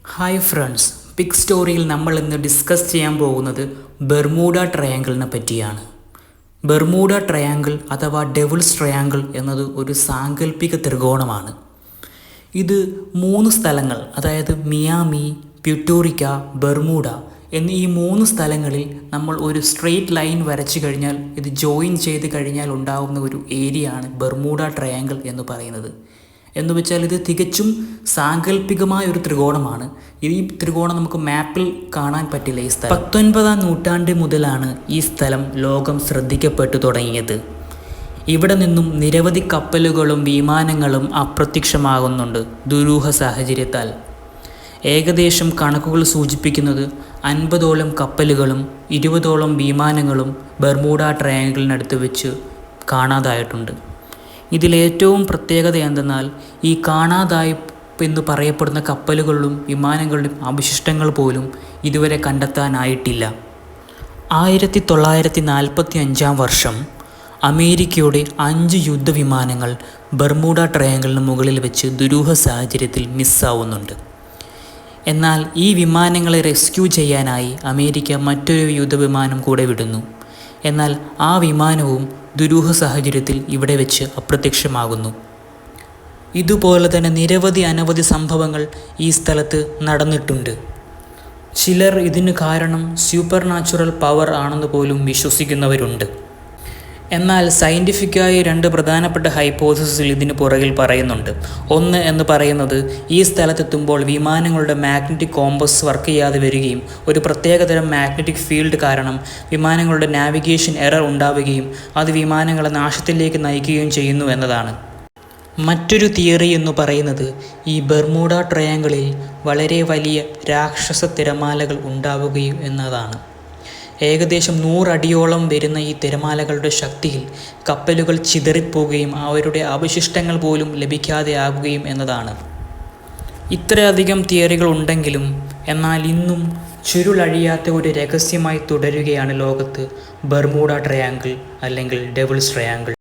Hi friends, pic സ്റ്റോറിയിൽ നമ്മൾ ഇന്ന് discuss ചെയ്യാൻ പോകുന്നത് ബെർമൂഡ ട്രയാങ്കിളിനെ പറ്റിയാണ്. ബെർമൂഡ ട്രയാങ്കിൾ അഥവാ ഡെവിൾസ് ട്രയാങ്കിൾ എന്നത് ഒരു സാങ്കല്പിക ത്രികോണമാണ്. ഇത് 3 സ്ഥലങ്ങൾ, അതായത് മിയാമി, പ്യൂട്ടോറിക്ക, ബെർമൂഡ എന്നീ 3 സ്ഥലങ്ങളിൽ നമ്മൾ ഒരു സ്ട്രെയിറ്റ് ലൈൻ വരച്ചു കഴിഞ്ഞാൽ ഇത് ജോയിൻ ചെയ്ത് കഴിഞ്ഞാൽ ഉണ്ടാകുന്ന ഒരു ഏരിയയാണ് ബെർമൂഡ ട്രയാങ്കിൾ എന്ന് പറയുന്നത്. എന്ന് വെച്ചാൽ ഇത് തികച്ചും സാങ്കല്പികമായ ഒരു ത്രികോണമാണ്. ഈ ത്രികോണം നമുക്ക് മാപ്പിൽ കാണാൻ പറ്റില്ല. ഈ സ്ഥലം 19-ാം നൂറ്റാണ്ട് മുതലാണ് ഈ സ്ഥലം ലോകം ശ്രദ്ധിക്കപ്പെട്ടു തുടങ്ങിയത്. ഇവിടെ നിന്നും നിരവധി കപ്പലുകളും വിമാനങ്ങളും അപ്രത്യക്ഷമാകുന്നുണ്ട് ദുരൂഹ സാഹചര്യത്താൽ. ഏകദേശം കണക്കുകൾ സൂചിപ്പിക്കുന്നത് 50ഓളം കപ്പലുകളും 20ഓളം വിമാനങ്ങളും ബെർമൂഡ ട്രയാങ്കിളിനടുത്ത് വെച്ച് കാണാതായിട്ടുണ്ട്. ഇതിലേറ്റവും പ്രത്യേകത എന്തെന്നാൽ ഈ കാണാതായി എന്ന് പറയപ്പെടുന്ന കപ്പലുകളിലും വിമാനങ്ങളുടെയും അവശിഷ്ടങ്ങൾ പോലും ഇതുവരെ കണ്ടെത്താനായിട്ടില്ല. 1945 വർഷം അമേരിക്കയുടെ 5 യുദ്ധവിമാനങ്ങൾ ബെർമൂഡ ട്രയാങ്കിളിന് മുകളിൽ വെച്ച് ദുരൂഹ സാഹചര്യത്തിൽ മിസ്സാവുന്നുണ്ട്. എന്നാൽ ഈ വിമാനങ്ങളെ റെസ്ക്യൂ ചെയ്യാനായി അമേരിക്ക മറ്റൊരു യുദ്ധവിമാനം കൂടെ വിടുന്നു. എന്നാൽ ആ വിമാനവും ദുരൂഹ സാഹചര്യത്തിൽ ഇവിടെ വെച്ച് അപ്രത്യക്ഷമാകുന്നു. ഇതുപോലെ തന്നെ അനവധി സംഭവങ്ങൾ ഈ സ്ഥലത്ത് നടന്നിട്ടുണ്ട്. ചിലർ ഇതിന് കാരണം സൂപ്പർ നാച്ചുറൽ പവർ ആണെന്ന് പോലും വിശ്വസിക്കുന്നവരുണ്ട്. എന്നാൽ സയൻറ്റിഫിക്കായി 2 പ്രധാനപ്പെട്ട ഹൈപ്പോത്തസിസ് ഇതിന് പുറകിൽ പറയുന്നുണ്ട്. ഒന്ന് എന്ന് പറയുന്നത്, ഈ സ്ഥലത്തെത്തുമ്പോൾ വിമാനങ്ങളുടെ മാഗ്നറ്റിക് കോമ്പസ് വർക്ക് ചെയ്യാതെ വരികയും ഒരു പ്രത്യേകതരം മാഗ്നറ്റിക് ഫീൽഡ് കാരണം വിമാനങ്ങളുടെ നാവിഗേഷൻ എറർ ഉണ്ടാവുകയും അത് വിമാനങ്ങളെ നാശത്തിലേക്ക് നയിക്കുകയും ചെയ്യുന്നു എന്നതാണ്. മറ്റൊരു തിയറി എന്ന് പറയുന്നത്, ഈ ബെർമൂഡ ട്രയാങ്കിളിൽ വളരെ വലിയ രാക്ഷസ തിരമാലകൾ ഉണ്ടാവുകയും എന്നതാണ്. ഏകദേശം 100 അടിയോളം വരുന്ന ഈ തിരമാലകളുടെ ശക്തിയിൽ കപ്പലുകൾ ചിതറിപ്പോവുകയും അവരുടെ അവശിഷ്ടങ്ങൾ പോലും ലഭിക്കാതെ ആകുകയും എന്നതാണ്. ഇത്രയധികം തിയറികൾ ഉണ്ടെങ്കിലും എന്നാൽ ഇന്നും ചുരുളഴിയാത്ത ഒരു രഹസ്യമായി തുടരുകയാണ് ലോകത്ത് ബെർമൂഡ ട്രയാങ്കിൾ അല്ലെങ്കിൽ ഡെവിൾസ് ട്രയാങ്കിൾ.